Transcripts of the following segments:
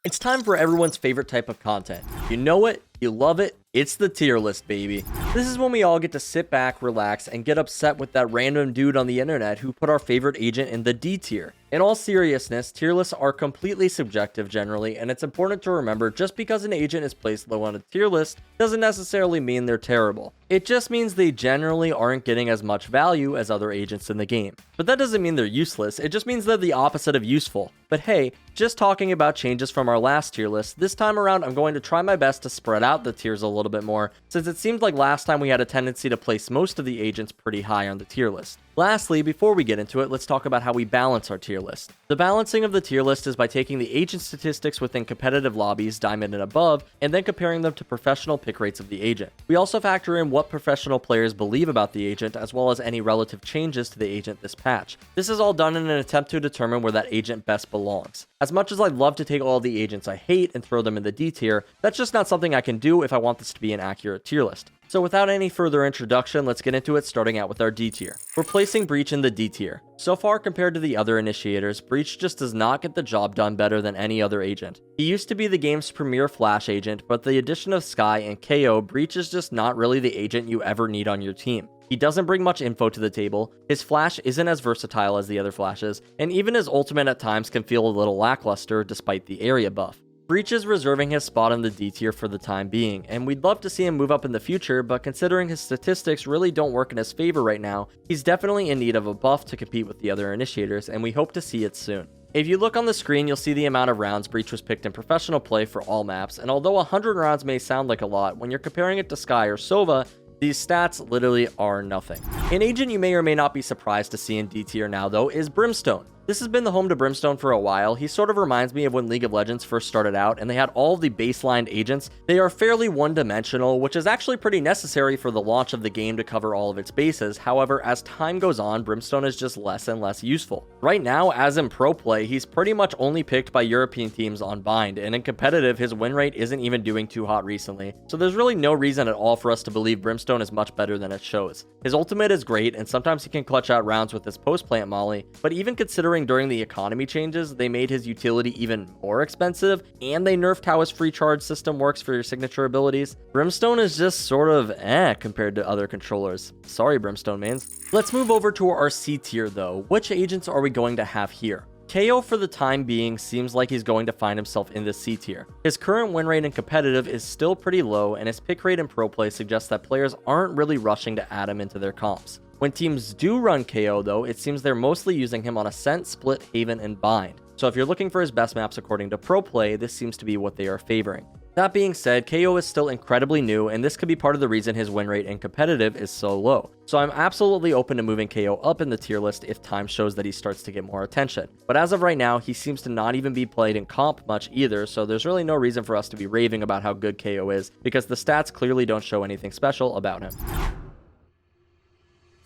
It's time for everyone's favorite type of content. You know it, you love it, it's the tier list, baby. This is when we all get to sit back, relax, and get upset with that random dude on the internet who put our favorite agent in the D tier. In all seriousness, tier lists are completely subjective generally, and it's important to remember just because an agent is placed low on a tier list doesn't necessarily mean they're terrible. It just means they generally aren't getting as much value as other agents in the game. But that doesn't mean they're useless, it just means they're the opposite of useful. But hey, just talking about changes from our last tier list, this time around I'm going to try my best to spread out the tiers a little bit more, since it seemed like last time we had a tendency to place most of the agents pretty high on the tier list. Lastly, before we get into it, let's talk about how we balance our tier list. The balancing of the tier list is by taking the agent statistics within competitive lobbies, diamond and above, and then comparing them to professional pick rates of the agent. We also factor in what professional players believe about the agent, as well as any relative changes to the agent this patch. This is all done in an attempt to determine where that agent best belongs. As much as I'd love to take all the agents I hate and throw them in the D tier, that's just not something I can do if I want this to be an accurate tier list. So without any further introduction, let's get into it, starting out with our D tier. We're placing Breach in the D tier. So far, compared to the other initiators, Breach just does not get the job done better than any other agent. He used to be the game's premier flash agent, but the addition of Skye and Kayo, Breach is just not really the agent you ever need on your team. He doesn't bring much info to the table, his flash isn't as versatile as the other flashes, and even his ultimate at times can feel a little lackluster despite the area buff. Breach is reserving his spot in the D tier for the time being, and we'd love to see him move up in the future, but considering his statistics really don't work in his favor right now, he's definitely in need of a buff to compete with the other initiators, and we hope to see it soon. If you look on the screen, you'll see the amount of rounds Breach was picked in professional play for all maps, and although 100 rounds may sound like a lot, when you're comparing it to Skye or Sova, these stats literally are nothing. An agent you may or may not be surprised to see in D tier now though is Brimstone. This has been the home to Brimstone for a while. He sort of reminds me of when League of Legends first started out and they had all the baseline agents. They are fairly one-dimensional, which is actually pretty necessary for the launch of the game to cover all of its bases. However, as time goes on, Brimstone is just less and less useful. Right now, as in pro play, he's pretty much only picked by European teams on bind, and in competitive, his win rate isn't even doing too hot recently. So there's really no reason at all for us to believe Brimstone is much better than it shows. His ultimate is great, and sometimes he can clutch out rounds with his post-plant molly, but even considering during the economy changes, they made his utility even more expensive, and they nerfed how his free charge system works for your signature abilities. Brimstone is just sort of compared to other controllers. Sorry, Brimstone mains. Let's move over to our C tier though. Which agents are we going to have here? Kayo for the time being seems like he's going to find himself in the C tier. His current win rate in competitive is still pretty low, and his pick rate in pro play suggests that players aren't really rushing to add him into their comps. When teams do run Kayo though, it seems they're mostly using him on Ascent, Split, Haven, and Bind. So if you're looking for his best maps according to pro play, this seems to be what they are favoring. That being said, Kayo is still incredibly new, and this could be part of the reason his win rate in competitive is so low. So I'm absolutely open to moving Kayo up in the tier list if time shows that he starts to get more attention. But as of right now, he seems to not even be played in comp much either, so there's really no reason for us to be raving about how good Kayo is, because the stats clearly don't show anything special about him.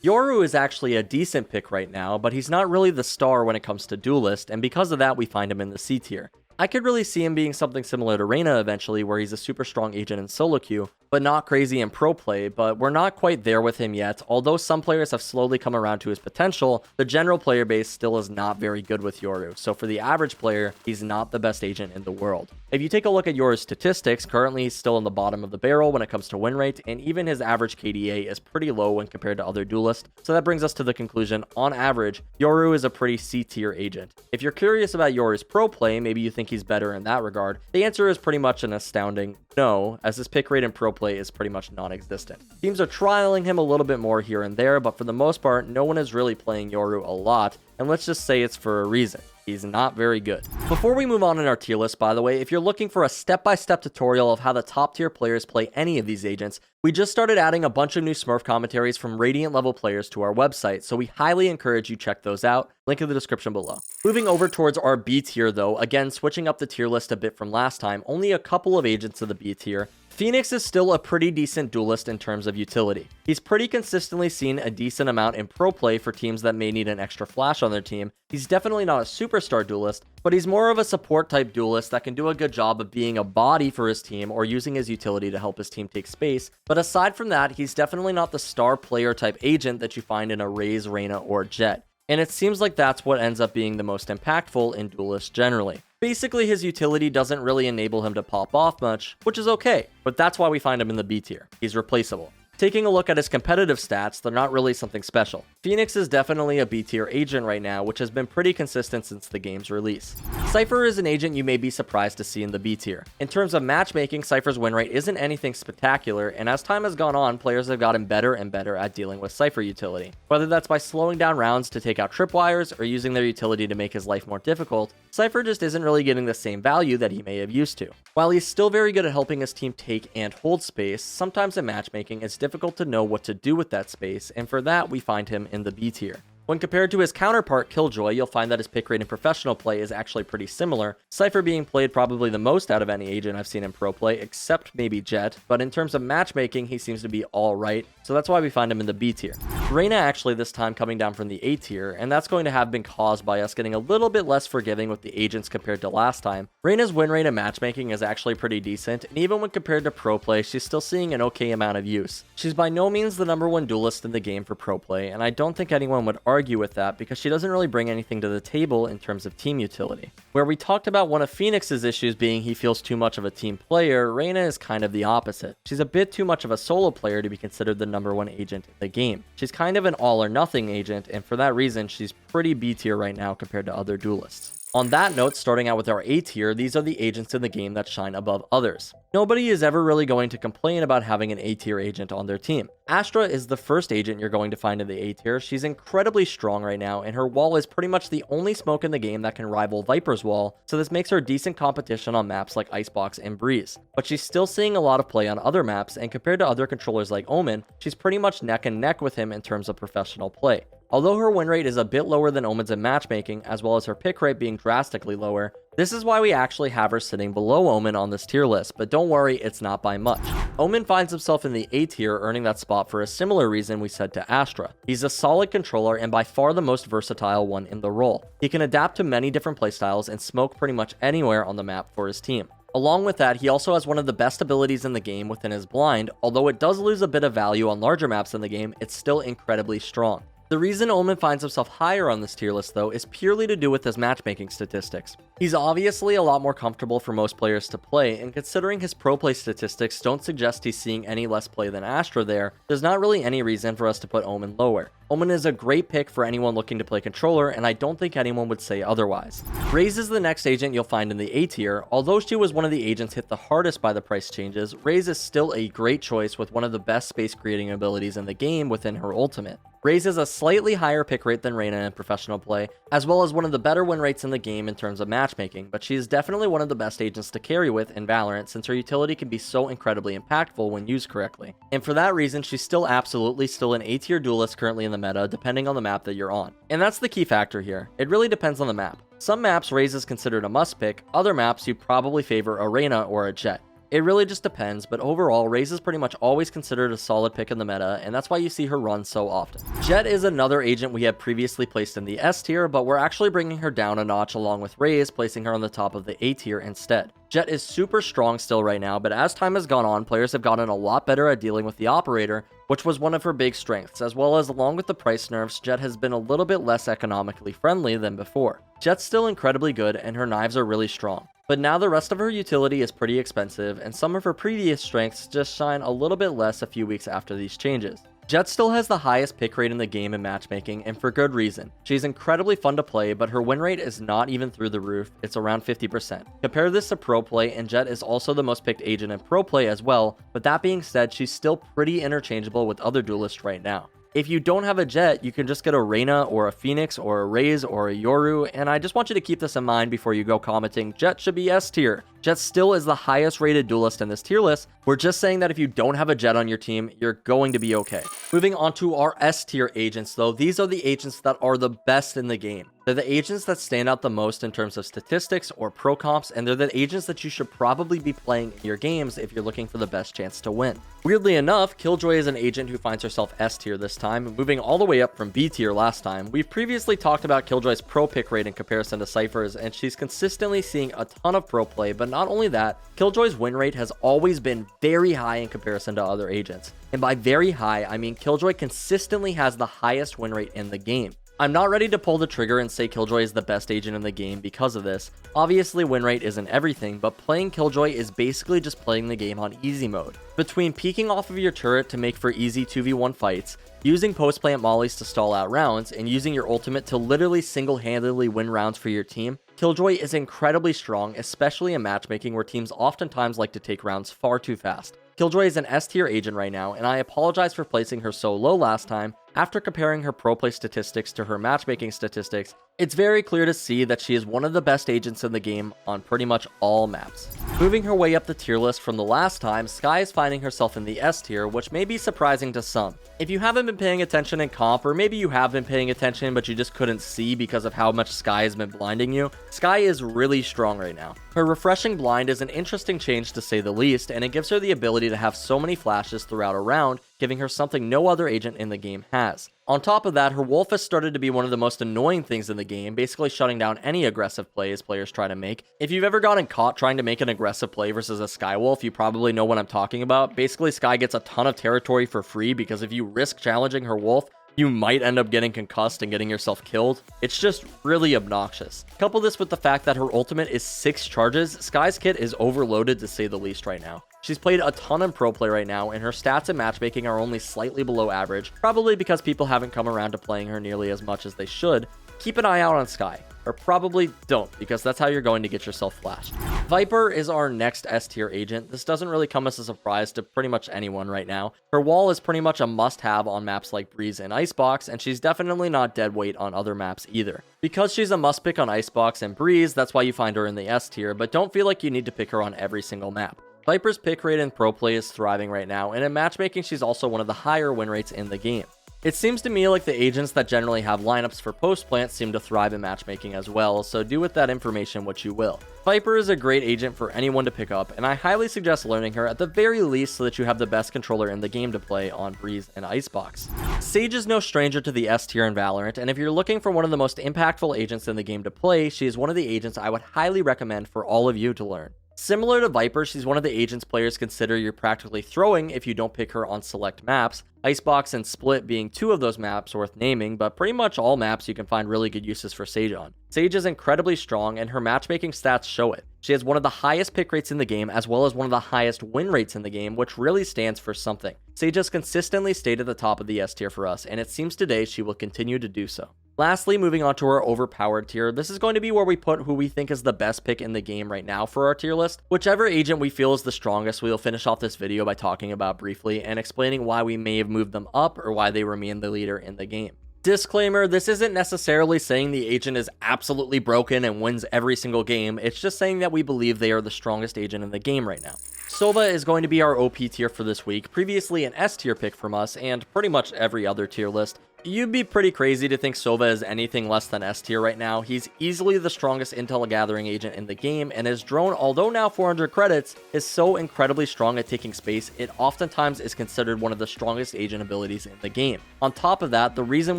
Yoru is actually a decent pick right now, but he's not really the star when it comes to Duelist, and because of that we find him in the C tier. I could really see him being something similar to Reyna eventually, where he's a super strong agent in solo queue, but not crazy in pro play, but we're not quite there with him yet. Although some players have slowly come around to his potential, the general player base still is not very good with Yoru, so for the average player, he's not the best agent in the world. If you take a look at Yoru's statistics, currently he's still in the bottom of the barrel when it comes to win rate, and even his average KDA is pretty low when compared to other duelists, so that brings us to the conclusion, on average, Yoru is a pretty C tier agent. If you're curious about Yoru's pro play, maybe you think he's better in that regard, the answer is pretty much an astounding no, as his pick rate in pro play is pretty much non-existent. Teams are trialing him a little bit more here and there, but for the most part, no one is really playing Yoru a lot, and let's just say it's for a reason. He's not very good. Before we move on in our tier list, by the way, if you're looking for a step-by-step tutorial of how the top tier players play any of these agents, we just started adding a bunch of new Smurf commentaries from Radiant level players to our website, so we highly encourage you check those out. Link in the description below. Moving over towards our B tier though, again switching up the tier list a bit from last time, only a couple of agents of the B tier. Phoenix is still a pretty decent duelist in terms of utility. He's pretty consistently seen a decent amount in pro play for teams that may need an extra flash on their team. He's definitely not a superstar duelist, but he's more of a support type duelist that can do a good job of being a body for his team or using his utility to help his team take space. But aside from that, he's definitely not the star player type agent that you find in a Raze, Reyna, or Jett. And it seems like that's what ends up being the most impactful in duelists generally. Basically, his utility doesn't really enable him to pop off much, which is okay, but that's why we find him in the B tier. He's replaceable. Taking a look at his competitive stats, they're not really something special. Phoenix is definitely a B tier agent right now, which has been pretty consistent since the game's release. Cypher is an agent you may be surprised to see in the B tier. In terms of matchmaking, Cypher's win rate isn't anything spectacular, and as time has gone on, players have gotten better and better at dealing with Cypher utility. Whether that's by slowing down rounds to take out tripwires or using their utility to make his life more difficult, Cypher just isn't really getting the same value that he may have used to. While he's still very good at helping his team take and hold space, sometimes in matchmaking it's difficult to know what to do with that space, and for that we find him in the B tier. When compared to his counterpart Killjoy, you'll find that his pick rate in professional play is actually pretty similar, Cypher being played probably the most out of any agent I've seen in pro play, except maybe Jett, but in terms of matchmaking, he seems to be alright, so that's why we find him in the B tier. Reyna actually this time coming down from the A tier, and that's going to have been caused by us getting a little bit less forgiving with the agents compared to last time. Reyna's win rate in matchmaking is actually pretty decent, and even when compared to pro play, she's still seeing an okay amount of use. She's by no means the #1 duelist in the game for pro play, and I don't think anyone would argue with that because she doesn't really bring anything to the table in terms of team utility. Where we talked about one of Phoenix's issues being he feels too much of a team player, Reyna is kind of the opposite. She's a bit too much of a solo player to be considered the #1 agent in the game. She's kind of an all or nothing agent, and for that reason, she's pretty B tier right now compared to other duelists. On that note, starting out with our A tier, these are the agents in the game that shine above others. Nobody is ever really going to complain about having an A tier agent on their team. Astra is the first agent you're going to find in the A tier. She's incredibly strong right now, and her wall is pretty much the only smoke in the game that can rival Viper's wall, so this makes her decent competition on maps like Icebox and Breeze. But she's still seeing a lot of play on other maps, and compared to other controllers like Omen, she's pretty much neck and neck with him in terms of professional play. Although her win rate is a bit lower than Omen's in matchmaking, as well as her pick rate being drastically lower, this is why we actually have her sitting below Omen on this tier list, but don't worry, it's not by much. Omen finds himself in the A tier, earning that spot for a similar reason we said to Astra. He's a solid controller and by far the most versatile one in the role. He can adapt to many different playstyles and smoke pretty much anywhere on the map for his team. Along with that, he also has one of the best abilities in the game within his blind. Although it does lose a bit of value on larger maps in the game, it's still incredibly strong. The reason Omen finds himself higher on this tier list though is purely to do with his matchmaking statistics. He's obviously a lot more comfortable for most players to play, and considering his pro play statistics don't suggest he's seeing any less play than Astra there's not really any reason for us to put Omen lower. Omen is a great pick for anyone looking to play controller, and I don't think anyone would say otherwise. Raze is the next agent you'll find in the A tier. Although she was one of the agents hit the hardest by the price changes, Raze is still a great choice with one of the best space creating abilities in the game within her ultimate. Raze has a slightly higher pick rate than Reyna in professional play, as well as one of the better win rates in the game in terms of matchmaking, but she is definitely one of the best agents to carry with in Valorant since her utility can be so incredibly impactful when used correctly. And for that reason, she's still absolutely an A tier duelist currently in the meta, depending on the map that you're on. And that's the key factor here. It really depends on the map. Some maps Raze is considered a must pick, other maps you probably favor a Reyna or a Jett. It really just depends, but overall, Raze is pretty much always considered a solid pick in the meta, and that's why you see her run so often. Jett is another agent we had previously placed in the S tier, but we're actually bringing her down a notch along with Raze, placing her on the top of the A tier instead. Jett is super strong still right now, but as time has gone on, players have gotten a lot better at dealing with the operator, which was one of her big strengths, as well as along with the price nerfs, Jett has been a little bit less economically friendly than before. Jett's still incredibly good, and her knives are really strong. But now the rest of her utility is pretty expensive, and some of her previous strengths just shine a little bit less a few weeks after these changes. Jett still has the highest pick rate in the game in matchmaking, and for good reason. She's incredibly fun to play, but her win rate is not even through the roof, it's around 50%. Compare this to pro play, and Jett is also the most picked agent in pro play as well, but that being said, she's still pretty interchangeable with other duelists right now. If you don't have a Jett, you can just get a Reyna or a Phoenix or a Raze or a Yoru, and I just want you to keep this in mind before you go commenting, Jett should be S tier. Jett still is the highest rated duelist in this tier list. We're just saying that if you don't have a Jett on your team, you're going to be okay. Moving on to our S tier agents though, these are the agents that are the best in the game. They're the agents that stand out the most in terms of statistics or pro comps, and they're the agents that you should probably be playing in your games if you're looking for the best chance to win. Weirdly enough, Killjoy is an agent who finds herself S tier this time, moving all the way up from B tier last time. We've previously talked about Killjoy's pro pick rate in comparison to Cypher's, and she's consistently seeing a ton of pro play, but not only that, Killjoy's win rate has always been very high in comparison to other agents. And by very high, I mean Killjoy consistently has the highest win rate in the game. I'm not ready to pull the trigger and say Killjoy is the best agent in the game because of this. Obviously win rate isn't everything, but playing Killjoy is basically just playing the game on easy mode. Between peeking off of your turret to make for easy 2v1 fights, using post-plant mollies to stall out rounds, and using your ultimate to literally single-handedly win rounds for your team, Killjoy is incredibly strong, especially in matchmaking where teams oftentimes like to take rounds far too fast. Killjoy is an S tier agent right now, and I apologize for placing her so low last time. After comparing her pro play statistics to her matchmaking statistics, it's very clear to see that she is one of the best agents in the game on pretty much all maps. Moving her way up the tier list from the last time, Skye is finding herself in the S tier, which may be surprising to some. If you haven't been paying attention in comp, or maybe you have been paying attention but you just couldn't see because of how much Skye has been blinding you, Skye is really strong right now. Her refreshing blind is an interesting change to say the least, and it gives her the ability to have so many flashes throughout a round, giving her something no other agent in the game has. On top of that, her wolf has started to be one of the most annoying things in the game, basically shutting down any aggressive plays players try to make. If you've ever gotten caught trying to make an aggressive play versus a Skye wolf, you probably know what I'm talking about. Basically, Skye gets a ton of territory for free because if you risk challenging her wolf, you might end up getting concussed and getting yourself killed. It's just really obnoxious. Couple this with the fact that her ultimate is 6 charges, Skye's kit is overloaded to say the least right now. She's played a ton in pro play right now, and her stats and matchmaking are only slightly below average, probably because people haven't come around to playing her nearly as much as they should. Keep an eye out on Skye, or probably don't, because that's how you're going to get yourself flashed. Viper is our next S tier agent. This doesn't really come as a surprise to pretty much anyone right now. Her wall is pretty much a must-have on maps like Breeze and Icebox, and she's definitely not dead weight on other maps either. Because she's a must pick on Icebox and Breeze, that's why you find her in the S tier, but don't feel like you need to pick her on every single map. Viper's pick rate in pro play is thriving right now, and in matchmaking she's also one of the higher win rates in the game. It seems to me like the agents that generally have lineups for post plant seem to thrive in matchmaking as well, so do with that information what you will. Viper is a great agent for anyone to pick up, and I highly suggest learning her at the very least so that you have the best controller in the game to play on Breeze and Icebox. Sage is no stranger to the S tier in Valorant, and if you're looking for one of the most impactful agents in the game to play, she is one of the agents I would highly recommend for all of you to learn. Similar to Viper, she's one of the agents players consider you're practically throwing if you don't pick her on select maps, Icebox and Split being 2 of those maps worth naming, but pretty much all maps you can find really good uses for Sage on. Sage is incredibly strong, and her matchmaking stats show it. She has one of the highest pick rates in the game, as well as one of the highest win rates in the game, which really stands for something. Sage has consistently stayed at the top of the S tier for us, and it seems today she will continue to do so. Lastly, moving on to our overpowered tier, this is going to be where we put who we think is the best pick in the game right now for our tier list. Whichever agent we feel is the strongest, we will finish off this video by talking about briefly and explaining why we may have moved them up or why they remain the leader in the game. Disclaimer, this isn't necessarily saying the agent is absolutely broken and wins every single game, it's just saying that we believe they are the strongest agent in the game right now. Sova is going to be our OP tier for this week, previously an S tier pick from us and pretty much every other tier list. You'd be pretty crazy to think Sova is anything less than S tier right now. He's easily the strongest intel gathering agent in the game, and his drone, although now 400 credits, is so incredibly strong at taking space, it oftentimes is considered one of the strongest agent abilities in the game. On top of that, the reason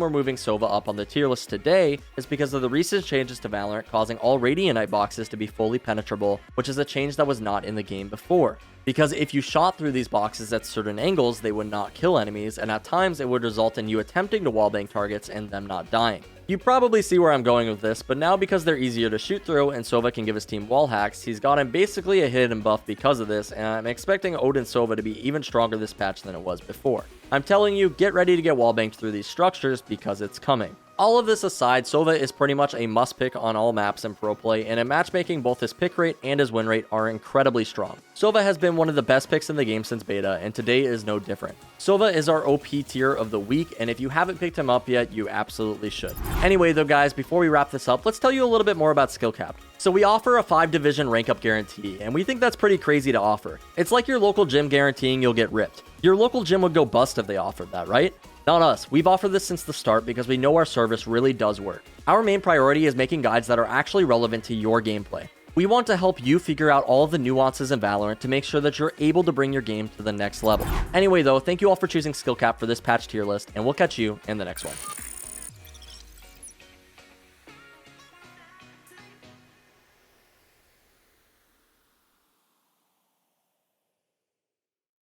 we're moving Sova up on the tier list today is because of the recent changes to Valorant causing all Radiantite boxes to be fully penetrable, which is a change that was not in the game before. Because if you shot through these boxes at certain angles, they would not kill enemies, and at times it would result in you attempting to wallbang targets and them not dying. You probably see where I'm going with this, but now because they're easier to shoot through and Sova can give his team wall hacks, he's gotten basically a hidden buff because of this, and I'm expecting Odin Sova to be even stronger this patch than it was before. I'm telling you, get ready to get wallbanged through these structures because it's coming. All of this aside, Sova is pretty much a must pick on all maps in pro play, and in matchmaking both his pick rate and his win rate are incredibly strong. Sova has been one of the best picks in the game since beta, and today is no different. Sova is our OP tier of the week, and if you haven't picked him up yet, you absolutely should. Anyway though guys, before we wrap this up, let's tell you a little bit more about SkillCapped. So we offer a 5-division rank up guarantee, and we think that's pretty crazy to offer. It's like your local gym guaranteeing you'll get ripped. Your local gym would go bust if they offered that, right? Not us. We've offered this since the start because we know our service really does work. Our main priority is making guides that are actually relevant to your gameplay. We want to help you figure out all of the nuances in Valorant to make sure that you're able to bring your game to the next level. Anyway though, thank you all for choosing SkillCapped for this patch tier list, and we'll catch you in the next one.